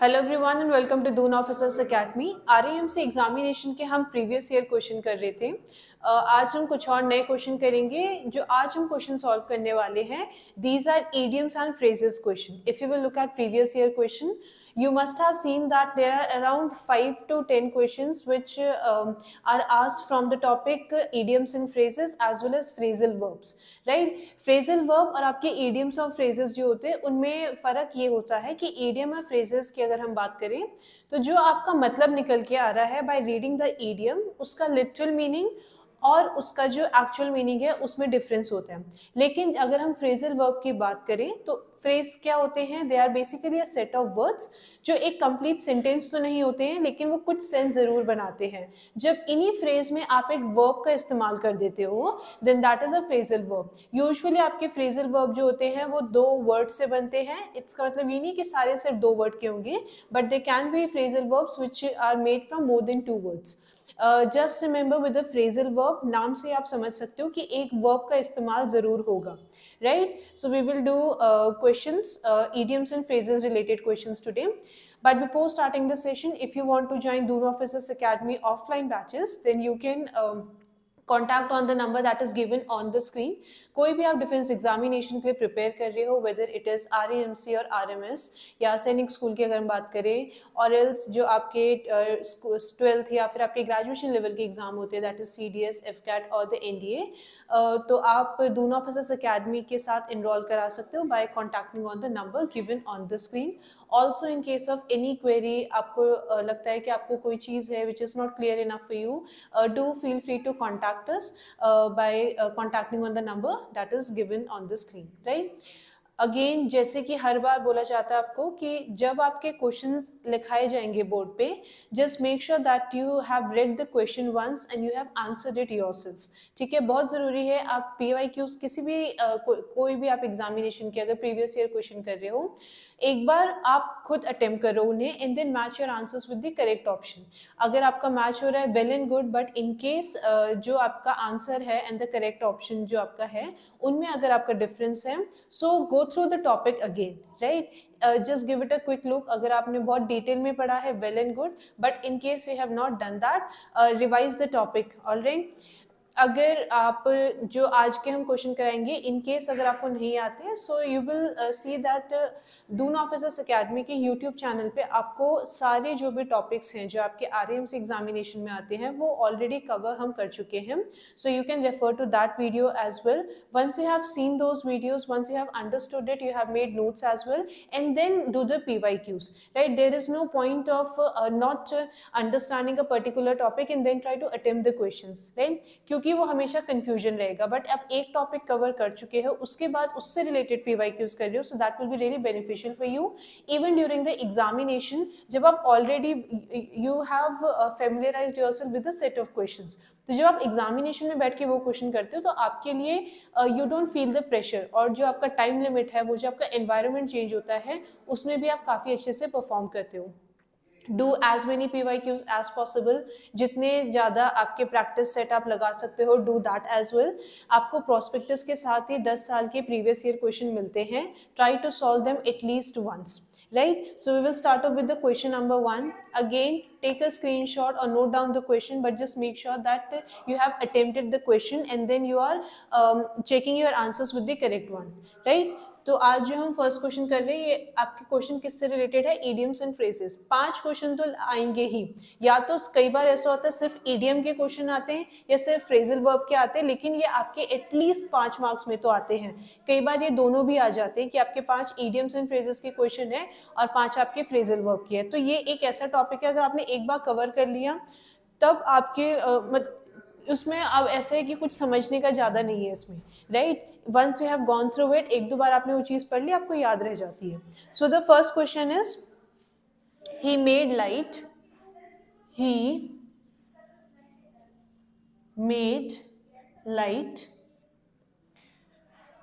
Hello everyone and welcome to Doon officers academy. RAMC examination के हम previous year question कर रहे थे। आज हम कुछ और नए क्वेश्चन करेंगे। जो आज हम क्वेश्चन सॉल्व करने वाले हैं, these are idioms and phrases question. If you will look at previous year question, you must have seen that there are around 5 to 10 questions which are asked from the topic idioms and phrases as well as phrasal verbs, right? Phrasal verb और आपके idioms और phrases जो होते हैं उनमें फ़र्क ये होता है कि idiom और phrases की अगर हम बात करें तो जो आपका मतलब निकल के आ रहा है by reading the idiom, उसका literal meaning और उसका जो एक्चुअल मीनिंग है उसमें डिफरेंस होता है। लेकिन अगर हम फ्रेजल वर्ब की बात करें तो फ्रेज क्या होते हैं? They are basically a set of words जो एक कंप्लीट सेंटेंस तो नहीं होते हैं लेकिन वो कुछ सेंस जरूर बनाते हैं। जब इन्हीं फ्रेज में आप एक वर्ब का इस्तेमाल कर देते हो then that is a phrasal verb. Usually आपके फ्रेजल वर्ब जो होते हैं वो दो वर्ड से बनते हैं। इसका मतलब ये नहीं कि सारे सिर्फ दो वर्ड के होंगे, but they can be phrasal verbs which are made from more than 2 words. Just remember with the phrasal verb, नाम से आप समझ सकते हो कि एक वर्ब का इस्तेमाल जरूर होगा, right? So we will do questions, idioms and phrases related questions today. But before starting the session, if you want to join Doon Officers Academy offline batches, then you can contact on the number that is given on the screen. कोई भी आप defence examination के लिए prepare कर रहे हो, whether it is आरएएमसी और RMS या सैनिक स्कूल की अगर हम बात करें, और एल्स जो आपके 12th या फिर आपके ग्रेजुएशन लेवल के एग्जाम होते हैं दैट इज सीडीएस, एफकैट और द एनडीए, तो आप दून ऑफिसर्स अकेडमी के साथ इनरोल करा सकते हो by contacting on the number given on the screen. Also in case of any query, आपको लगता है कि आपको कोई चीज़ है which is not clear enough for you, do feel free to contact us by contacting on the number that is given on the screen, right? Again जैसे कि हर बार बोला जाता है आपको कि जब आपके क्वेश्चंस लिखाए जाएंगे बोर्ड पे, just make sure that you have read the question once and you have answered it yourself. ठीक है, बहुत ज़रूरी है। आप PYQs किसी भी कोई भी आप एग्जामिनेशन के अगर प्रीवियस ईयर क्वेश्चन कर रहे हो, एक बार आप खुद अटेम्प्ट करो उन्हें and then match your answers with the correct option. अगर आपका मैच हो रहा है well and good, but in case जो आपका आंसर है एंड द करेक्ट ऑप्शन जो आपका है उनमें अगर आपका डिफरेंस है, so go through the topic again, right? Just give it a quick look. अगर आपने बहुत डिटेल में पढ़ा है well and good, but in case you have not done that, revise the topic alright. अगर आप जो आज के हम क्वेश्चन कराएंगे इन केस अगर आपको नहीं आते, so you will see that Doon officers academy के यूट्यूब चैनल पे आपको सारे जो भी टॉपिक्स हैं जो आपके आरएएमसी एग्जामिनेशन में आते हैं वो ऑलरेडी कवर हम कर चुके हैं। So you can refer to that video as well. Once you have seen those videos, once you have understood it, you have made notes as well, and then do the PYQs, right? There is no point of not understanding a particular topic and then try to attempt the questions, right? क्योंकि वो हमेशा confusion रहेगा। But आप एक topic cover कर चुके हो, उसके बाद उससे रिलेटेड PYQs कर रहे हो, so that will be really beneficial for you even during the examination, जब आप already you have familiarized yourself with the set of questions. तो जब आप एग्जामिनेशन में बैठ के वो क्वेश्चन करते हो तो आपके लिए you don't feel the pressure, और जो आपका टाइम लिमिट है, वो जो आपका एनवायरनमेंट चेंज होता है, उसमें भी आप काफ़ी अच्छे से परफॉर्म करते हो। Do as many PYQs as possible. जितने ज़्यादा आपके प्रैक्टिस सेट आप लगा सकते हो, डू दैट एज वेल। आपको प्रोस्पेक्टस के साथ ही 10 साल के प्रीवियस ईयर क्वेश्चन मिलते हैं, try to solve them at least once, right? So we will start off with the question number 1. Again, take a screenshot or note down the question, but just make sure that you have attempted the question and then you are checking your answers with the correct one, right? तो आज जो हम first question कर रहे हैं, ये आपके question किससे रिलेटेड है? Idioms and phrases. 5 क्वेश्चन तो आएंगे ही। या तो कई बार ऐसा होता है सिर्फ इडियम के क्वेश्चन आते हैं या सिर्फ फ्रेजल वर्ब के आते हैं, लेकिन ये आपके एटलीस्ट 5 मार्क्स में तो आते हैं। कई बार ये दोनों भी आ जाते हैं कि आपके 5 इडियम्स एंड फ्रेजेस के क्वेश्चन है और 5 आपके फ्रेजल वर्ब के है। तो ये एक ऐसा टॉपिक है, अगर आपने एक बार कवर कर लिया तब आपके उसमें अब ऐसा है कि कुछ समझने का ज़्यादा नहीं है इसमें, right? Once you have gone through it, एक दो बार आपने वो चीज़ पढ़ ली, आपको याद रह जाती है। So the first question is, he made light, he made light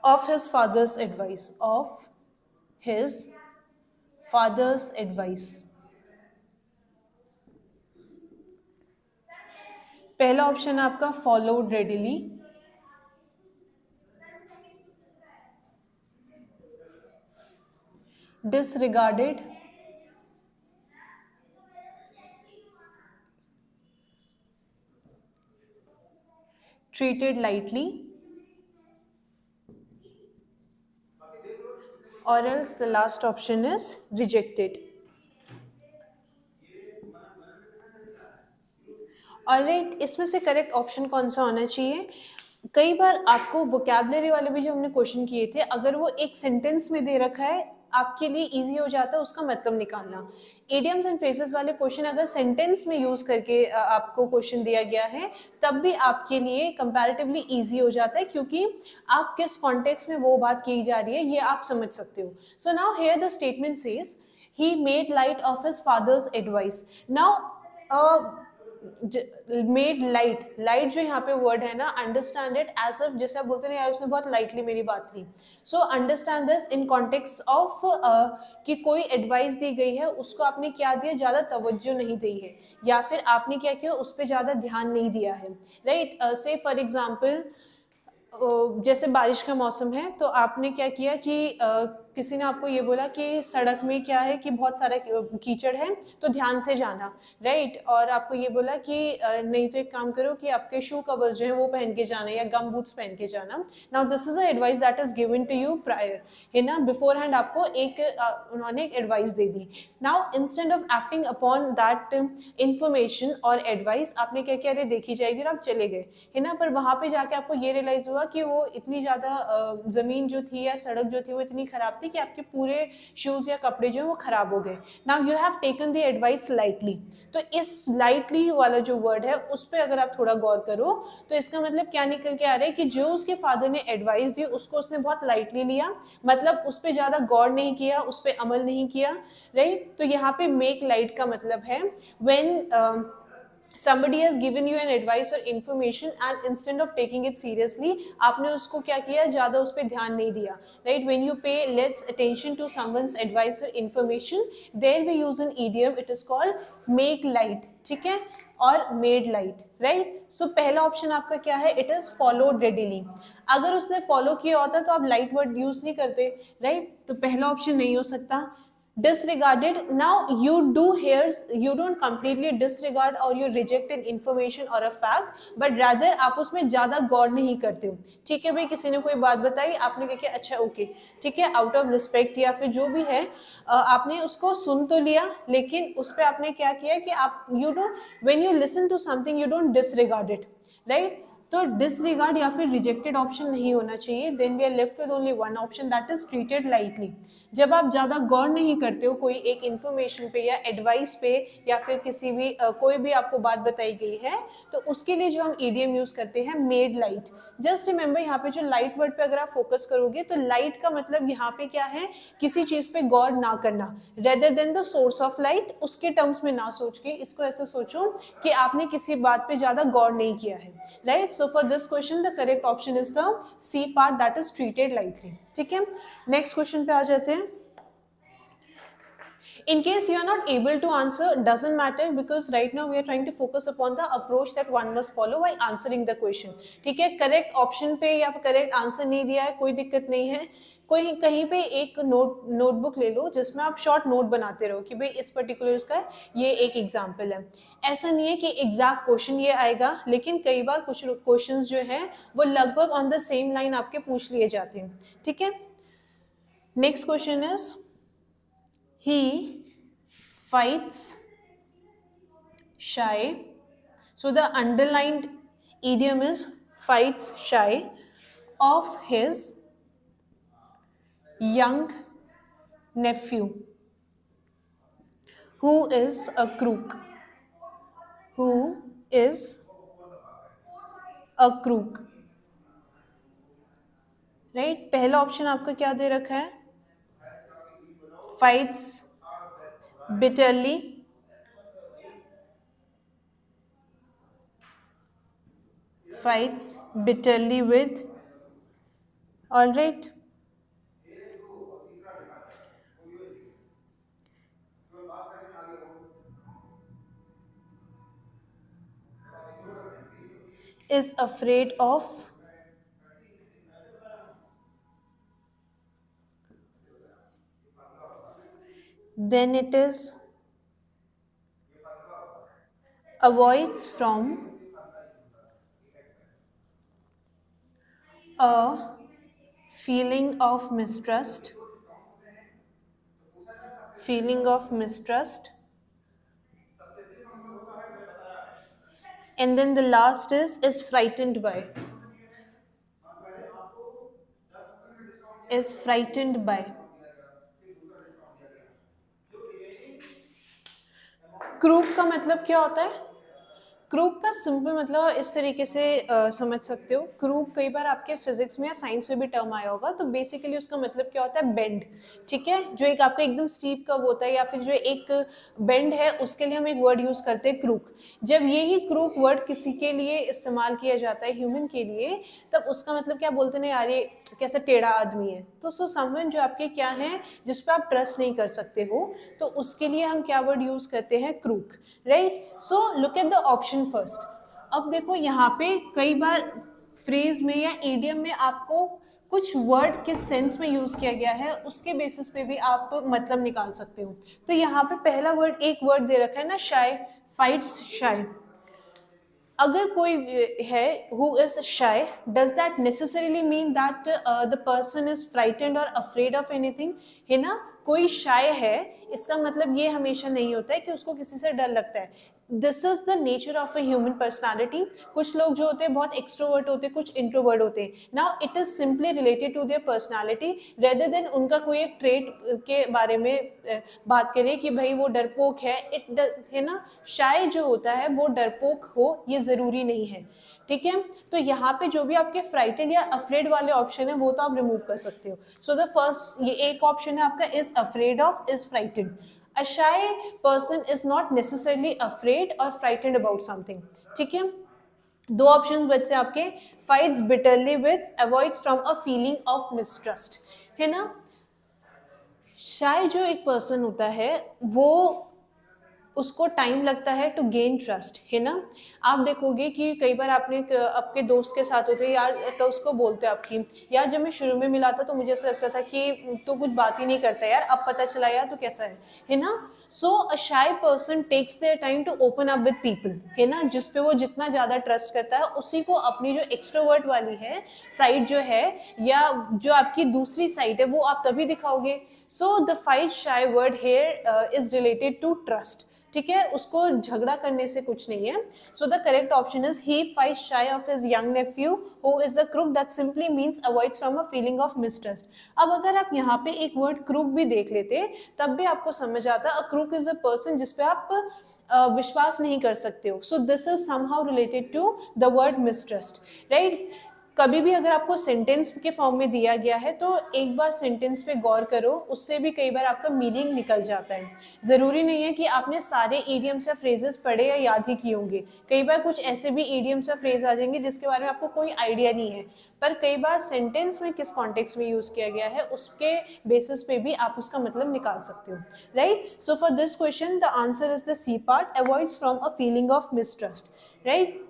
of his father's advice, of his father's advice. पहला ऑप्शन है आपका followed readily, disregarded, treated lightly, or else the last option is rejected. Alright, इसमें से correct option कौन सा होना चाहिए? कई बार आपको वोकैबुलरी वाले भी जो हमने क्वेश्चन किए थे, अगर वो एक सेंटेंस में दे रखा है, आपके लिए इजी हो जाता है उसका मतलब निकालना। इडियम्स एंड फ्रेजेस वाले क्वेश्चन अगर सेंटेंस में यूज करके आपको क्वेश्चन दिया गया है, तब भी आपके लिए कंपैरेटिवली इजी हो जाता है, क्योंकि आप किस कॉन्टेक्स्ट में वो बात की जा रही है ये आप समझ सकते हो। So now here the statement says he made light of his father's advice. Now made light, light जो यहाँ पे वर्ड है ना, अंडरस्टैंड इट एज इफ, जैसे आप बोलते हैं यार उसने बहुत लाइटली मेरी बात ली। So understand this in context of कि कोई एडवाइस दी गई है, उसको आपने क्या दिया, ज़्यादा तवज्जो नहीं दी है, या फिर आपने क्या किया, उस पर ज़्यादा ध्यान नहीं दिया है, राइट। से फॉर एग्जाम्पल जैसे बारिश का मौसम है, तो आपने क्या किया कि किसी ने आपको ये बोला कि सड़क में क्या है कि बहुत सारा कीचड़ है, तो ध्यान से जाना, राइट। और आपको ये बोला कि नहीं तो एक काम करो कि आपके शू कवर जो है वो पहन के जाना, या गम बूट्स पहन के जाना। Now this is a advice that is given to you prior, है ना, बिफोर हैंड आपको एक उन्होंने एक एडवाइस दे दी। Now instead of acting upon that information और एडवाइस, आपने क्या किया, अरे देखी जाएगी, और आप चले गए, है ना। पर वहां पे जाके आपको ये रियलाइज हुआ कि वो इतनी ज़्यादा ज़मीन जो थी या सड़क जो थी वो इतनी ख़राब थी कि आपके पूरे शूज़ या कपड़े जो है वो ख़राब हो गए। Now you have taken the advice lightly. तो इस लाइटली वाला जो वर्ड है उस पर अगर आप थोड़ा गौर करो, तो इसका मतलब क्या निकल के आ रहा है कि जो उसके फादर ने एडवाइस दी उसको उसने बहुत लाइटली लिया, मतलब उस पर ज़्यादा गौर नहीं किया, उस पर अमल नहीं किया, राइट। तो यहाँ पे मेक लाइट का मतलब है when somebody has given you an advice or information and instead of taking it seriously, आपने उसको क्या किया, ज़्यादा उस पर ध्यान नहीं दिया, right। when you pay less attention to someone's advice or information, there we use an idiom, it is called make light, ठीक है, और made light, right। so पहला ऑप्शन आपका क्या है, it is followed readily। अगर उसने फॉलो किया होता तो आप लाइट वर्ड यूज नहीं करते, राइट। तो पहला ऑप्शन नहीं हो सकता। Disregarded, now you do here, you don't completely disregard or you reject an information or a fact, but rather आप उसमें ज़्यादा गौर नहीं करते हो, ठीक है भाई। किसी ने कोई बात बताई, आपने क्या किया, अच्छा ओके ठीक है, आउट ऑफ रिस्पेक्ट या फिर जो भी है, आपने उसको सुन तो लिया, लेकिन उस पर आपने क्या किया कि आप you don't, when you listen to something you don't disregard it, right. तो डिसरिगार्ड या फिर रिजेक्टेड ऑप्शन नहीं होना चाहिए। Then we are left with only one option, that is treated lightly. जब आप ज़्यादा गौर नहीं करते हो कोई एक इन्फॉर्मेशन पे या एडवाइस पे, या फिर किसी भी कोई भी आपको बात बताई गई है, तो उसके लिए जो हम ईडीएम यूज करते हैं मेड लाइट। जस्ट रिमेंबर यहाँ पे जो लाइट वर्ड पे अगर आप फोकस करोगे, तो लाइट का मतलब यहाँ पे क्या है, किसी चीज पे गौर ना करना, rather than the source of light, उसके टर्म्स में ना सोच के इसको ऐसे सोचो कि आपने किसी बात पे ज्यादा गौर नहीं किया है, right. So for this question the correct option is the C part, that is treated lightly, ठीक है। नेक्स्ट क्वेश्चन पे आ जाते हैं। In case you are not able to answer, doesn't matter, because right now we are trying to focus upon the approach that one must follow while answering the question, ठीक है। Correct option पे या फिर correct answer नहीं दिया है, कोई दिक्कत नहीं है, कोई कहीं पे एक नोटबुक ले लो जिसमें आप शॉर्ट नोट बनाते रहो कि भाई इस पर्टिकुलर इसका ये एक एग्जाम्पल है। ऐसा नहीं है कि एग्जैक्ट क्वेश्चन ये आएगा, लेकिन कई बार कुछ क्वेश्चंस जो है वो लगभग ऑन द सेम लाइन आपके पूछ लिए जाते हैं, ठीक है। Next question is he fights shy. So the underlined idiom is fights shy of his young nephew who is a crook. Who is a crook, right। पहला ऑप्शन आपका क्या दे रखा है, fights bitterly, fights bitterly with, all right, is afraid of, then it is avoids from, a feeling of mistrust, and then the last is frightened by, is frightened by. Croup का मतलब क्या होता है? Croup का simple मतलब इस तरीके से समझ सकते हो. क्रूप कई बार आपके फिजिक्स में या साइंस में भी टर्म आया होगा. तो बेसिकली उसका मतलब क्या होता है? बेंड. ठीक है, जो एक आपका एकदम स्टीप कर्व होता है या फिर जो एक बेंड है, उसके लिए हम एक वर्ड यूज करते हैं क्रूक. जब यही क्रूक वर्ड किसी के लिए इस्तेमाल किया जाता है, ह्यूमन के लिए, तब उसका मतलब क्या बोलते हैं? यार ये कैसा टेढ़ा आदमी है. तो सो समवन जो आपके क्या है, जिस पर आप ट्रस्ट नहीं कर सकते हो, तो उसके लिए हम क्या वर्ड यूज करते हैं? Crook. Right. So look at the option first. अब देखो यहाँ पे कई बार फ्रेज में या ईडियम में आपको कुछ वर्ड किस सेंस में यूज किया गया है, उसके बेसिस पे भी आप मतलब निकाल सकते हो. तो यहाँ पे पहला वर्ड, एक वर्ड दे रखा है ना, शाय, फाइट्स शाय. अगर कोई है who is shy, does that necessarily mean that the person is frightened or afraid of anything? है ना, कोई शाय है, इसका मतलब ये हमेशा नहीं होता है कि उसको किसी से डर लगता है. This is the nature of a human personality. कुछ लोग जो होते हैं बहुत एक्सट्रोवर्ट होते हैं, कुछ इंट्रोवर्ट होते हैं. Now it is simply related to their personality rather than उनका कोई एक ट्रेट के बारे में बात करें कि भाई वो डरपोक है. है ना, शाय जो होता है वो डरपोक हो ये जरूरी नहीं है. ठीक है, तो यहाँ पे जो भी आपके फ्राइटेड या अफ्रेड वाले ऑप्शन है वो तो आप रिमूव कर सकते हो. सो द फर्स्ट, ये एक ऑप्शन है आपका, is afraid of, is frightened. A shy person is not necessarily afraid or frightened about something. ठीक है, दो ऑप्शन बचे आपके. fights bitterly with, avoids from a feeling of mistrust. है ना, शाय जो एक पर्सन होता है वो उसको टाइम लगता है टू गेन ट्रस्ट. है ना, आप देखोगे कि कई बार आपने आपके दोस्त के साथ होते यार, तो उसको बोलते आपकी, यार जब मैं शुरू में मिला था तो मुझे ऐसा लगता था कि तो कुछ बात ही नहीं करता यार, अब पता चला यार तो कैसा है ना. So a shy person takes their time to open up with people. है ना, जिस पे वो जितना ज़्यादा ट्रस्ट करता है, उसी को अपनी जो एक्सट्रोवर्ट वाली है साइड जो है, या जो आपकी दूसरी साइड है, वो आप तभी दिखाओगे. So the fight shy word here is related to trust. ठीक है, उसको झगड़ा करने से कुछ नहीं है. So the correct option is he fights shy of his young nephew who is a crook. That simply means avoids from a feeling of mistrust. अब अगर आप यहाँ पे एक वर्ड क्रूक भी देख लेते तब भी आपको समझ आता. A crook is a person जिस पे आप विश्वास नहीं कर सकते हो. So this is somehow related to the word mistrust. Right. कभी भी अगर आपको सेंटेंस के फॉर्म में दिया गया है तो एक बार सेंटेंस पे गौर करो, उससे भी कई बार आपका मीनिंग निकल जाता है. ज़रूरी नहीं है कि आपने सारे ईडियम्स या फ्रेजेस पढ़े या याद ही किए होंगे. कई बार कुछ ऐसे भी ईडियम्स या फ्रेज आ जाएंगे जिसके बारे में आपको कोई आइडिया नहीं है, पर कई बार सेंटेंस में किस कॉन्टेक्स्ट में यूज़ किया गया है उसके बेसिस पे भी आप उसका मतलब निकाल सकते हो. Right. So for this question the answer is the C part, avoids from a feeling of mistrust. Right.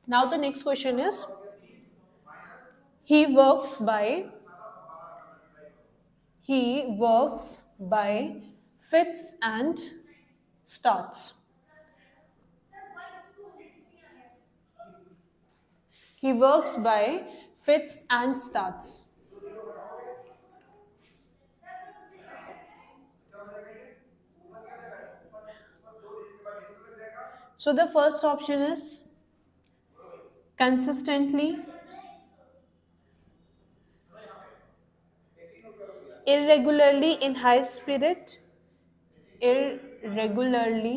Now the next question is He works by fits and starts. He works by fits and starts. So the first option is consistently, irregularly, in high spirit, irregularly,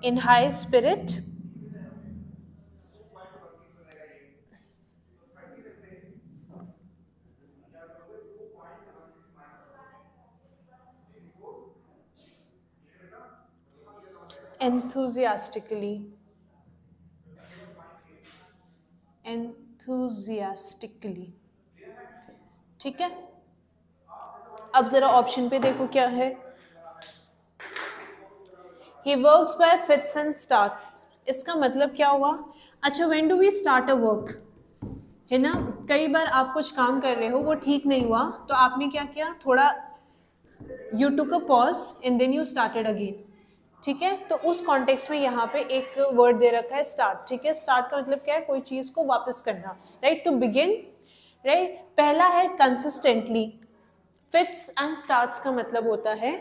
in high spirit, enthusiastically, ठीक है. अब जरा option पे देखो क्या है. He works by fits and starts. इसका मतलब क्या हुआ? अच्छा, when do we start a work? है ना, कई बार आप कुछ काम कर रहे हो, वो ठीक नहीं हुआ, तो आपने क्या किया, थोड़ा you took a pause and then you started again, ठीक है। तो उस कॉन्टेक्स्ट में यहाँ पे एक वर्ड दे रखा है स्टार्ट, ठीक है। स्टार्ट का मतलब क्या है, कोई चीज को वापस करना, राइट, टू बिगिन, राइट। पहला है कंसिस्टेंटली, फिट्स एंड स्टार्ट्स का मतलब होता है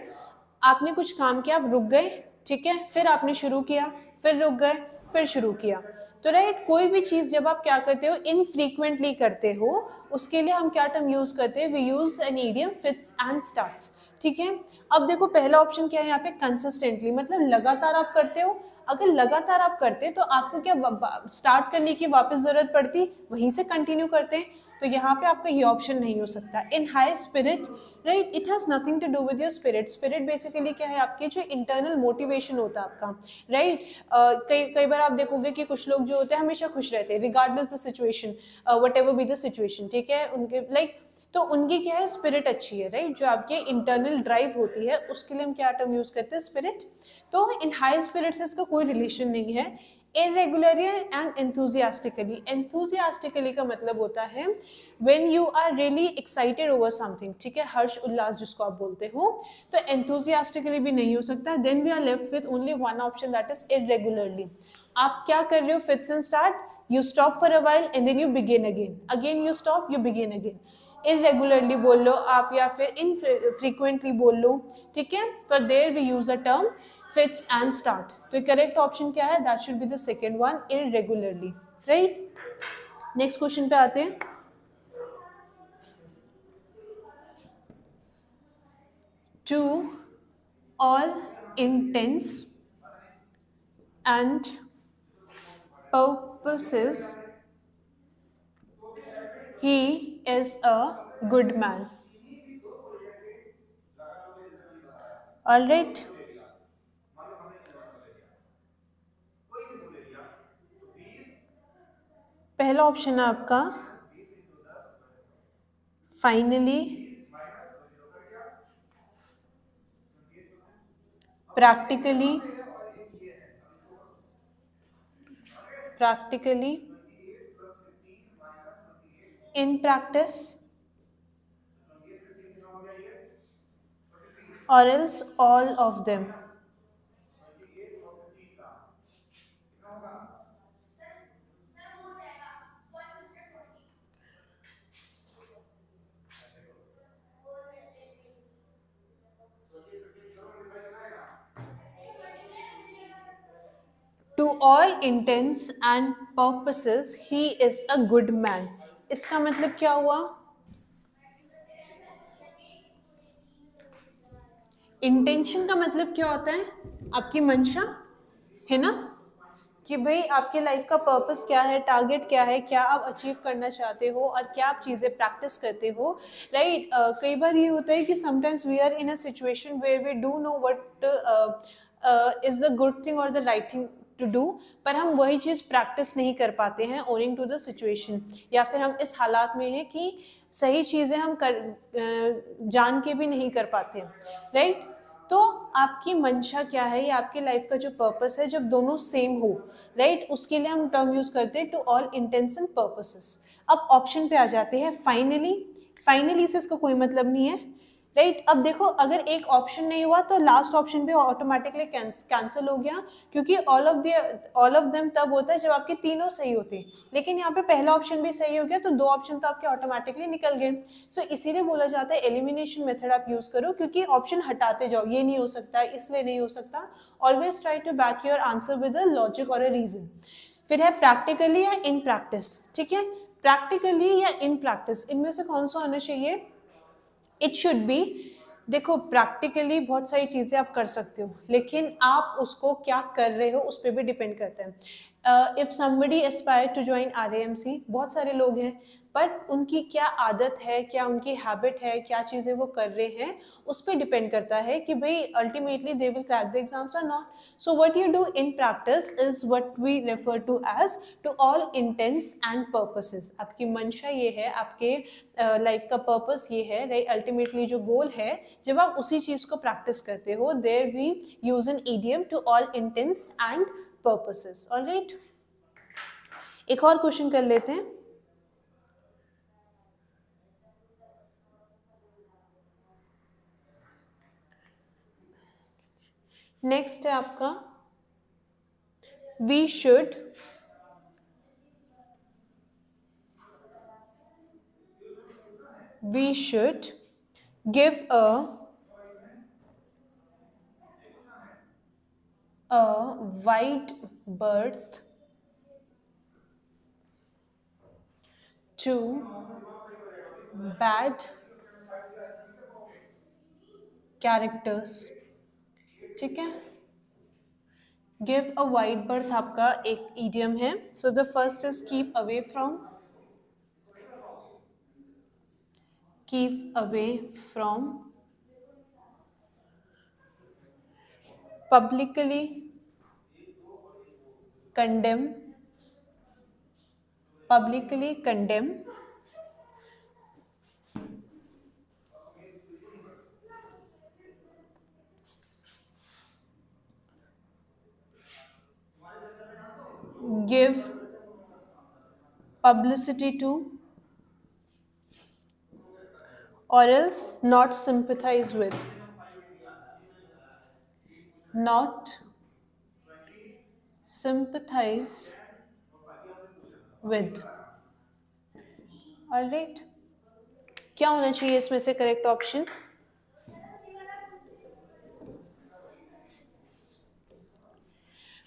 आपने कुछ काम किया, आप रुक गए, ठीक है, फिर आपने शुरू किया, फिर रुक गए, फिर शुरू किया। तो राइट, कोई भी चीज जब आप क्या करते हो, इनफ्रीक्वेंटली करते हो, उसके लिए हम क्या टर्म यूज करते हैं, we use an idiom fits and starts, ठीक है। अब देखो पहला ऑप्शन क्या है यहाँ पे, कंसिस्टेंटली, मतलब लगातार आप करते हो। अगर लगातार आप करते तो आपको क्या स्टार्ट करने की वापस जरूरत पड़ती, वहीं से कंटिन्यू करते हैं, तो यहाँ पे आपका ये ऑप्शन नहीं हो सकता। In high spirit, right, it has nothing to do with your spirit. Spirit basically क्या है, आपकी जो इंटरनल मोटिवेशन होता है आपका, राइट। कई बार आप देखोगे कि कुछ लोग जो होते हैं हमेशा खुश रहते हैं regardless the situation, what ever be the situation, ठीक है, उनके लाइक, तो उनकी क्या है, स्पिरिट अच्छी है, राइट। जो आपके इंटरनल ड्राइव होती है उसके लिए हम क्या टर्म यूज करते हैं, स्पिरिट। तो इन हाई स्पिरिट से इसका कोई रिलेशन नहीं है। इरेगुलरली एंड एंथुजियास्टिकली, एंथुजियास्टिकली का मतलब होता है when you are really excited over something, ठीक है, हर्ष उल्लास जिसको आप बोलते हो। तो एंथुजियास्टिकली भी नहीं हो सकता। Then we are left with only one option, that is irregularly. आप क्या कर रहे हो, fits and start, you stop for a while and then you begin again, again you stop, you begin again. Irregularly बोल लो आप या फिर इनफ्रीक्वेंटली बोल लो, ठीक है। For there we use a term fits and start. तो करेक्ट ऑप्शन क्या है, that should be the second one, irregularly, right. Next question पे आते हैं। To all intents and purposes, he is a good man. All right. पहला option है आपका finally, practically, in practice, or else all of them. To all intents and purposes he is a good man. इसका मतलब क्या हुआ, intention का मतलब क्या होता है, आपकी मंशा है ना, कि भाई आपके लाइफ का पर्पस क्या है, टारगेट क्या है, क्या आप अचीव करना चाहते हो और क्या आप चीज़ें प्रैक्टिस करते हो, राइट। कई बार ये होता है कि sometimes we are in a situation where we do know what is the good thing और the right thing to do, पर हम वही चीज़ प्रैक्टिस नहीं कर पाते हैं ओनिंग टू द सिचुएशन, या फिर हम इस हालात में हैं कि सही चीज़ें हम जान के भी नहीं कर पाते, राइट। तो आपकी मंशा क्या है, या आपकी लाइफ का जो पर्पस है, जब दोनों सेम हो, राइट, उसके लिए हम टर्म यूज करते हैं to all intents and purposes. अब ऑप्शन पे आ जाते हैं फाइनली, फाइनली से इसका कोई मतलब नहीं है, राइट। अब देखो अगर एक ऑप्शन नहीं हुआ तो लास्ट ऑप्शन पे ऑटोमेटिकली कैंसिल हो गया, क्योंकि ऑल ऑफ देम तब होता है जब आपके तीनों सही होते हैं, लेकिन यहाँ पे पहला ऑप्शन भी सही हो गया, तो दो ऑप्शन तो आपके ऑटोमेटिकली निकल गए। सो इसीलिए बोला जाता है एलिमिनेशन मेथड आप यूज करो, क्योंकि ऑप्शन हटाते जाओ, ये नहीं हो सकता, इसलिए नहीं हो सकता। Always try to back your answer with a logic और अ रीजन। फिर है प्रैक्टिकली या इन प्रैक्टिस, ठीक है, प्रैक्टिकली या इन प्रैक्टिस, इनमें से कौन सा होना चाहिए, इट शुड बी। देखो प्रैक्टिकली बहुत सारी चीज़ें आप कर सकते हो, लेकिन आप उसको क्या कर रहे हो उस पर भी डिपेंड करते हैं। If somebody aspire to join RAMC, बहुत सारे लोग हैं, बट उनकी क्या आदत है, क्या उनकी हैबिट है, क्या चीज़ें वो कर रहे हैं, उस पर डिपेंड करता है कि भाई ultimately they will crack the exams और not. So what you do in practice is what we refer to as to all intents and purposes. आपकी मंशा ये है, आपके लाइफ का पर्पस ये है, राइट, अल्टीमेटली जो गोल है, जब आप उसी चीज़ को प्रैक्टिस करते हो, there we use an idiom to all intents and purposes. Alright, एक और क्वेश्चन कर लेते हैं। नेक्स्ट है आपका we should give a wide berth to bad characters. ठीक है, गिव अ वाइड बर्थ आपका एक इडियम है. So the first is keep away from, publicly condemn, give publicity to, or else not sympathize with, alright. क्या होना चाहिए इसमें से correct option?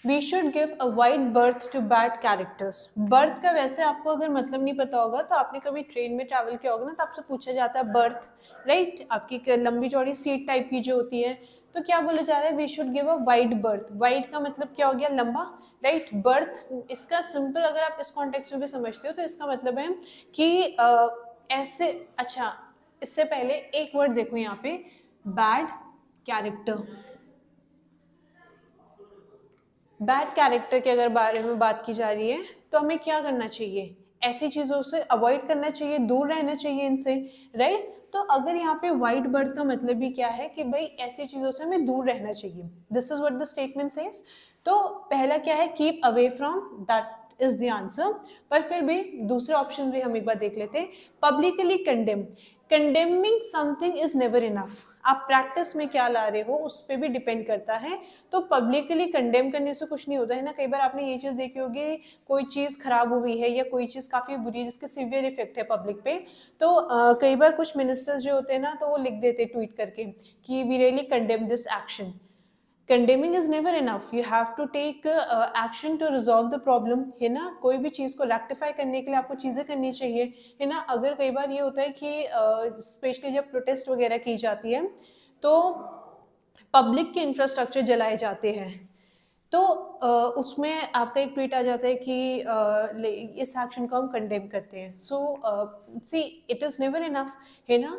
We should give a wide berth to bad characters. Berth का वैसे आपको अगर मतलब नहीं पता होगा तो आपने कभी ट्रेन में ट्रैवल किया होगा ना, तो आपसे पूछा जाता है बर्थ, राइट? आपकी लंबी चौड़ी सीट टाइप की जो होती है, तो क्या बोला जा रहा है? We should give a wide berth. Wide का मतलब क्या हो गया? लंबा, राइट? बर्थ इसका सिंपल अगर आप इस कॉन्टेक्स्ट में भी समझते हो तो इसका मतलब है कि ऐसे. अच्छा, इससे पहले एक वर्ड देखो यहाँ पे, बैड कैरेक्टर. बैड कैरेक्टर के अगर बारे में बात की जा रही है तो हमें क्या करना चाहिए? ऐसी चीज़ों से अवॉइड करना चाहिए, दूर रहना चाहिए इनसे, राइट? तो अगर यहाँ पे वाइड बर्थ का मतलब भी क्या है कि भाई ऐसी चीज़ों से हमें दूर रहना चाहिए. This is what the statement says. तो पहला क्या है? Keep away from, that is the answer. पर फिर भी दूसरे ऑप्शन भी हम एक बार देख लेते हैं. Publicly condemn. Condemning something is never enough. आप प्रैक्टिस में क्या ला रहे हो उस पर भी डिपेंड करता है. तो पब्लिकली कंडेम करने से कुछ नहीं होता है ना. कई बार आपने ये चीज़ देखी होगी, कोई चीज़ खराब हुई है या कोई चीज़ काफ़ी बुरी है जिसके सीवियर इफेक्ट है पब्लिक पे, तो कई बार कुछ मिनिस्टर्स जो होते हैं ना, तो वो लिख देते ट्वीट करके कि we really condemn this action. Condemning is never enough. You have to take action to resolve the problem, है ना. कोई भी चीज़ को रेक्टिफाई करने के लिए आपको चीज़ें करनी चाहिए, है ना. अगर कई बार ये होता है कि स्पेशली जब प्रोटेस्ट वगैरह की जाती है तो पब्लिक के इंफ्रास्ट्रक्चर जलाए जाते हैं, तो उसमें आपका एक ट्वीट आ जाता है कि इस एक्शन को हम कंडेम करते हैं. So see it is never enough, है ना.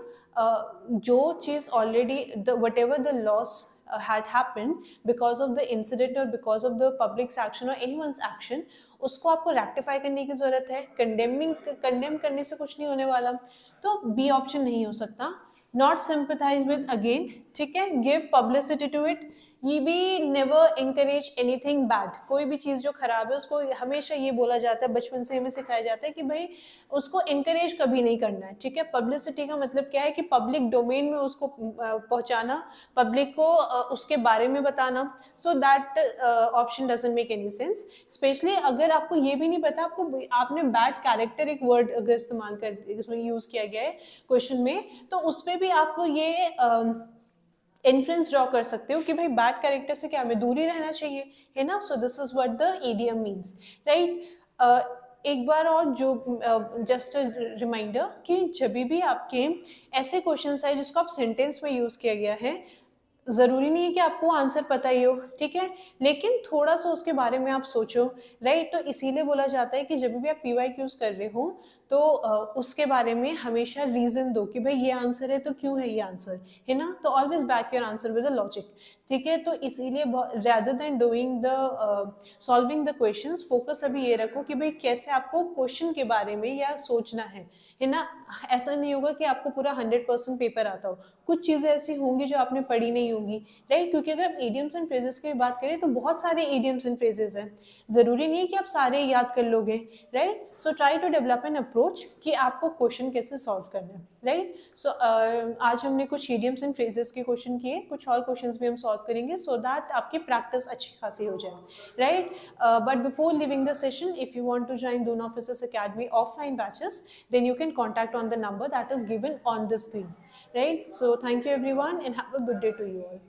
जो चीज़ already whatever the loss had happened because of the incident or because of the public's action or anyone's action, उसको आपको रेक्टिफाई करने की जरूरत है. कंडेम करने से कुछ नहीं होने वाला. तो बी ऑप्शन नहीं हो सकता. नॉट सिंपथाइज विद, अगेन ठीक है. Give publicity to it. ये भी नेवर इंकरेज एनीथिंग बैड. कोई भी चीज़ जो खराब है उसको हमेशा ये बोला जाता है, बचपन से हमें सिखाया जाता है कि भाई उसको इंकरेज कभी नहीं करना है, ठीक है. पब्लिसिटी का मतलब क्या है कि पब्लिक डोमेन में उसको पहुंचाना, पब्लिक को उसके बारे में बताना. So that option doesn't make any sense. Specially अगर आपको ये भी नहीं पता, आपने बैड कैरेक्टर एक वर्ड अगर इस्तेमाल कर उसमें यूज किया गया है क्वेश्चन में, तो उस पर भी आपको ये इन्फ्लुएंस ड्रॉ कर सकते हो कि भाई बैड कैरेक्टर से क्या हमें दूर ही रहना चाहिए, है ना. सो this is what the idiom means, right. एक बार और जो जस्ट रिमाइंडर कि जब भी आपके ऐसे क्वेश्चंस आए जिसको आप सेंटेंस में यूज किया गया है, ज़रूरी नहीं है कि आपको आंसर पता ही हो, ठीक है, लेकिन थोड़ा सा उसके बारे में आप सोचो, राइट. तो इसीलिए बोला जाता है कि जब भी आप PYQs कर रहे हो तो उसके बारे में हमेशा रीज़न दो कि भाई ये आंसर है तो क्यों है ये आंसर, है ना. तो always back your answer with a logic, ठीक है. तो इसीलिए rather than doing the solving the questions, focus अभी ये रखो कि भाई कैसे आपको क्वेश्चन के बारे में या सोचना है ना. ऐसा नहीं होगा कि आपको पूरा 100% पेपर आता हो. कुछ चीज़ें ऐसी होंगी जो आपने पढ़ी नहीं होंगी, राइट. क्योंकि अगर आप इडियम्स एंड फ्रेजेस की बात करें तो बहुत सारे इडियम्स एंड फ्रेजेस हैं. ज़रूरी नहीं है कि आप सारे याद कर लोगे, right. So try to develop an approach approach कि आपको क्वेश्चन कैसे सॉल्व करना है, राइट। सो आज हमने कुछ इडियम्स एंड फ्रेजेस के क्वेश्चन किए, कुछ और क्वेश्चंस भी हम सॉल्व करेंगे सो दैट आपकी प्रैक्टिस अच्छी खासी हो जाए, right. But before living the session, if you want to join Dune Officers Academy offline batches, then you can contact on the number that is given on the screen, right? So thank you everyone and have a good day to you all.